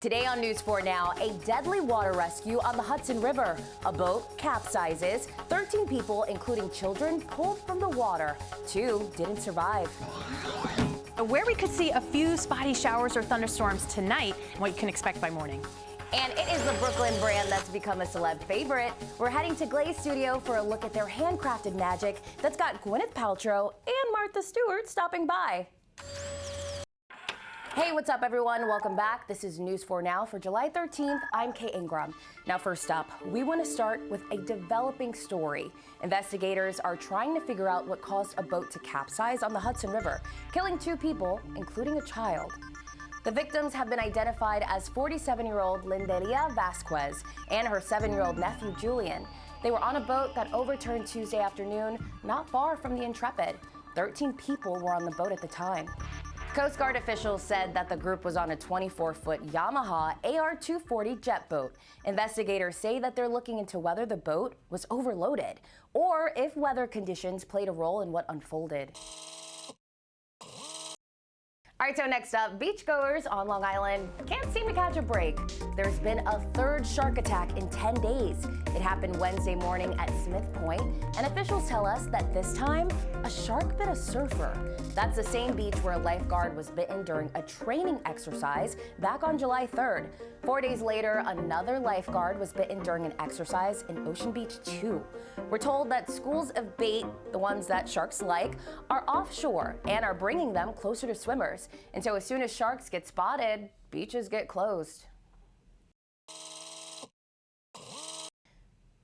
Today on News 4 Now, a deadly water rescue on the Hudson River. A boat capsizes. 13 people, including children, pulled from the water. 2 didn't survive. Where we could see a few spotty showers or thunderstorms tonight, and what you can expect by morning. And it is the Brooklyn brand that's become a celeb favorite. We're heading to Glaze Studio for a look at their handcrafted magic that's got Gwyneth Paltrow and Martha Stewart stopping by. Hey, what's up, everyone? Welcome back. This is News 4 Now for July 13th. I'm Kate Ingram. Now, first up, we want to start with a developing story. Investigators are trying to figure out what caused a boat to capsize on the Hudson River, killing 2 people, including a child. The victims have been identified as 47-year-old Linderia Vasquez and her 7-year-old nephew, Julian. They were on a boat that overturned Tuesday afternoon, not far from the Intrepid. 13 people were on the boat at the time. Coast Guard officials said that the group was on a 24-foot Yamaha AR-240 jet boat. Investigators say that they're looking into whether the boat was overloaded or if weather conditions played a role in what unfolded. All right, so next up, beachgoers on Long Island can't seem to catch a break. There's been a 3rd shark attack in 10 days. It happened Wednesday morning at Smith Point, and officials tell us that this time, a shark bit a surfer. That's the same beach where a lifeguard was bitten during a training exercise back on July 3rd. 4 days later, another lifeguard was bitten during an exercise in Ocean Beach 2. We're told that schools of bait, the ones that sharks like, are offshore and are bringing them closer to swimmers. And so as soon as sharks get spotted, beaches get closed.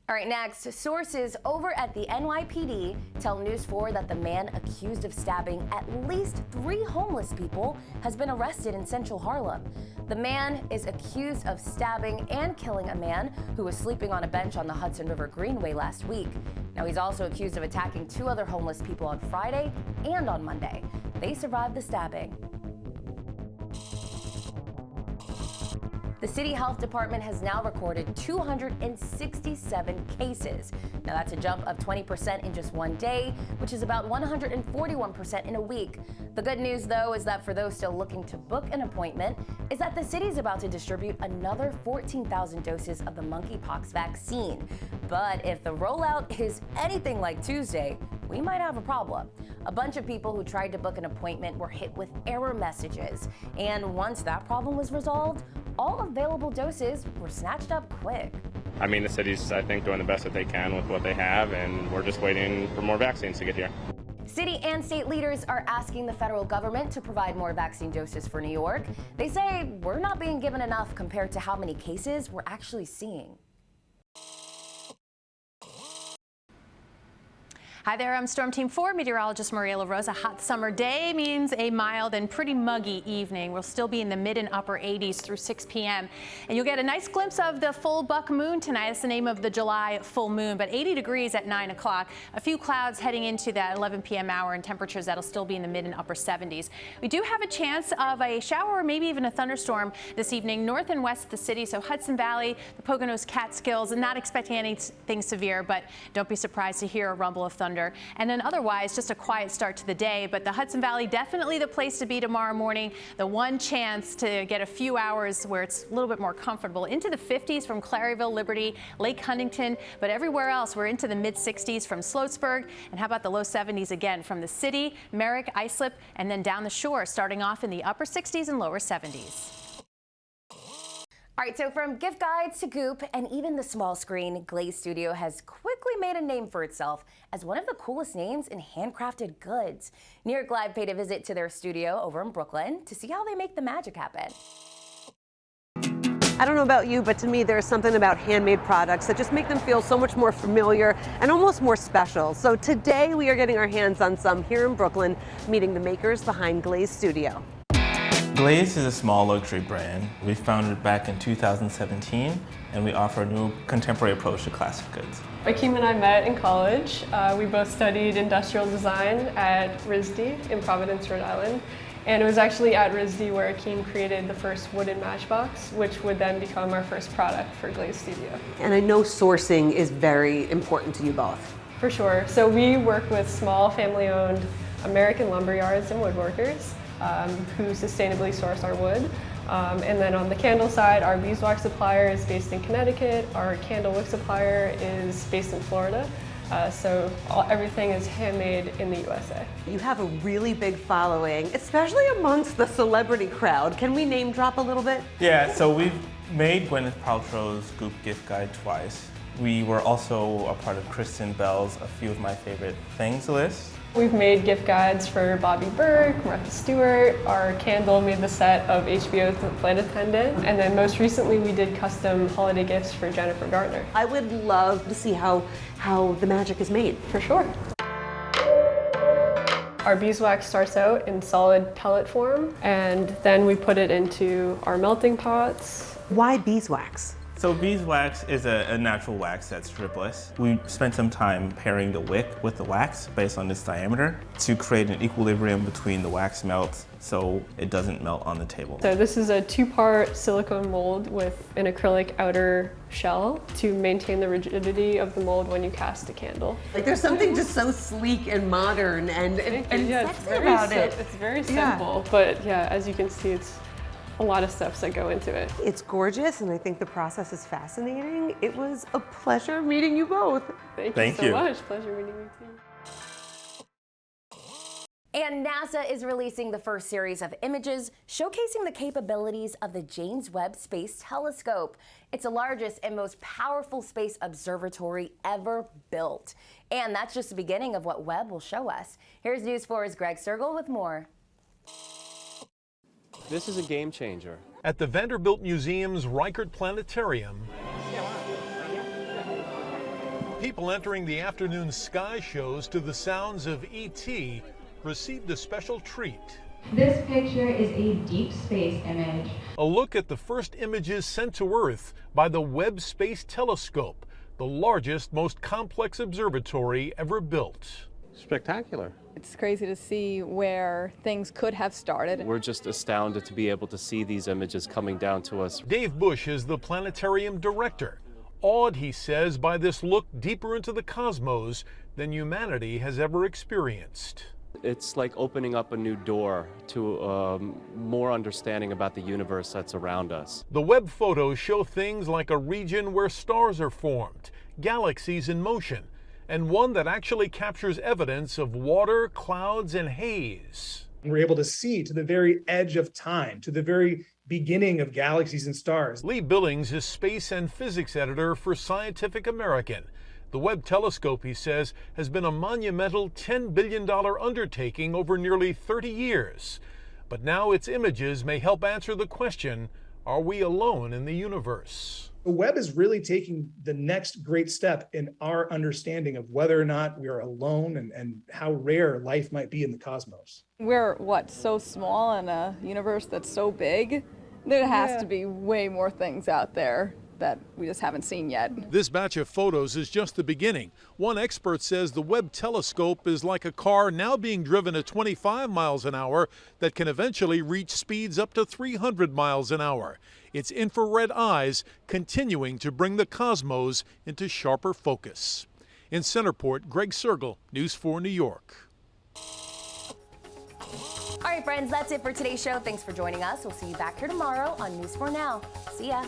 All right, next, sources over at the NYPD tell News 4 that the man accused of stabbing at least 3 homeless people has been arrested in central Harlem. The man is accused of stabbing and killing a man who was sleeping on a bench on the Hudson River Greenway last week. Now, he's also accused of attacking 2 other homeless people on Friday and on Monday. They survived the stabbing. The City Health Department has now recorded 267 cases. Now that's a jump of 20% in just one day, which is about 141% in a week. The good news, though, is that for those still looking to book an appointment, is that the city's about to distribute another 14,000 doses of the Monkeypox vaccine. But if the rollout is anything like Tuesday, we might have a problem. A bunch of people who tried to book an appointment were hit with error messages. And once that problem was resolved, all available doses were snatched up quick. I mean, the city's, I think, doing the best that they can with what they have, and we're just waiting for more vaccines to get here. City and state leaders are asking the federal government to provide more vaccine doses for New York. They say we're not being given enough compared to how many cases we're actually seeing. Hi there, I'm Storm Team 4 meteorologist Maria LaRosa. A hot summer day means a mild and pretty muggy evening. We'll still be in the mid and upper 80s through 6 p.m. And you'll get a nice glimpse of the full buck moon tonight. It's the name of the July full moon, but 80 degrees at 9 o'clock. A few clouds heading into that 11 p.m. hour and temperatures that'll still be in the mid and upper 70s. We do have a chance of a shower or maybe even a thunderstorm this evening north and west of the city. So Hudson Valley, the Poconos, Catskills, and not expecting anything severe, but don't be surprised to hear a rumble of thunder. And then otherwise, just a quiet start to the day. But the Hudson Valley, definitely the place to be tomorrow morning. The one chance to get a few hours where it's a little bit more comfortable. Into the 50s from Claryville, Liberty, Lake Huntington. But everywhere else, we're into the mid 60s from Sloatsburg. And how about the low 70s again from the city, Merrick, Islip, and then down the shore, starting off in the upper 60s and lower 70s. All right, so from gift guides to Goop and even the small screen, Glaze Studio has quickly made a name for itself as one of the coolest names in handcrafted goods. New York Live paid a visit to their studio over in Brooklyn to see how they make the magic happen. I don't know about you, but to me there's something about handmade products that just make them feel so much more familiar and almost more special. So today we are getting our hands on some here in Brooklyn, meeting the makers behind Glaze Studio. Glaze is a small luxury brand. We founded back in 2017, and we offer a new contemporary approach to classic goods. Akeem and I met in college. We both studied industrial design at RISD in Providence, Rhode Island. And it was actually at RISD where Akeem created the first wooden matchbox, which would then become our first product for Glaze Studio. And I know sourcing is very important to you both. For sure. So we work with small family-owned American lumber yards and woodworkers who sustainably source our wood. And then on the candle side, our beeswax supplier is based in Connecticut. Our candle wick supplier is based in Florida. So everything is handmade in the USA. You have a really big following, especially amongst the celebrity crowd. Can we name drop a little bit? Yeah, so we've made Gwyneth Paltrow's Goop gift guide twice. We were also a part of Kristen Bell's A Few of My Favorite Things list. We've made gift guides for Bobby Burke, Martha Stewart. Our candle made the set of HBO's The Flight Attendant. And then most recently we did custom holiday gifts for Jennifer Garner. I would love to see how the magic is made. For sure. Our beeswax starts out in solid pellet form, and then we put it into our melting pots. Why beeswax? So beeswax is a natural wax that's dripless. We spent some time pairing the wick with the wax based on its diameter to create an equilibrium between the wax melts so it doesn't melt on the table. So this is a 2-part silicone mold with an acrylic outer shell to maintain the rigidity of the mold when you cast a candle. Like there's something just so sleek and modern and Yeah, sexy about it. It's very simple, but yeah, as you can see, it's a lot of steps that go into it. It's gorgeous, and I think the process is fascinating. It was a pleasure meeting you both. Thank you so much. Pleasure meeting you too. And NASA is releasing the first series of images showcasing the capabilities of the James Webb Space Telescope. It's the largest and most powerful space observatory ever built. And that's just the beginning of what Webb will show us. Here's News 4's Greg Sergel with more. This is a game changer. At the Vanderbilt Museum's Reichert Planetarium, people entering the afternoon sky shows to the sounds of E.T. received a special treat. This picture is a deep space image. A look at the first images sent to Earth by the Webb Space Telescope, the largest, most complex observatory ever built. Spectacular. It's crazy to see where things could have started. We're just astounded to be able to see these images coming down to us. Dave Bush is the planetarium director. Awed, he says, by this look deeper into the cosmos than humanity has ever experienced. It's like opening up a new door to more understanding about the universe that's around us. The Webb photos show things like a region where stars are formed, galaxies in motion, and one that actually captures evidence of water, clouds, and haze. We're able to see to the very edge of time, to the very beginning of galaxies and stars. Lee Billings is space and physics editor for Scientific American. The Webb Telescope, he says, has been a monumental $10 billion undertaking over nearly 30 years. But now its images may help answer the question, are we alone in the universe? The Webb is really taking the next great step in our understanding of whether or not we are alone and how rare life might be in the cosmos. We're, so small in a universe that's so big? There has to be way more things out there that we just haven't seen yet. This batch of photos is just the beginning. One expert says the Webb Telescope is like a car now being driven at 25 miles an hour that can eventually reach speeds up to 300 miles an hour. Its infrared eyes continuing to bring the cosmos into sharper focus. In Centerport, Greg Sergel, News 4 New York. All right, friends, that's it for today's show. Thanks for joining us. We'll see you back here tomorrow on News 4 Now. See ya.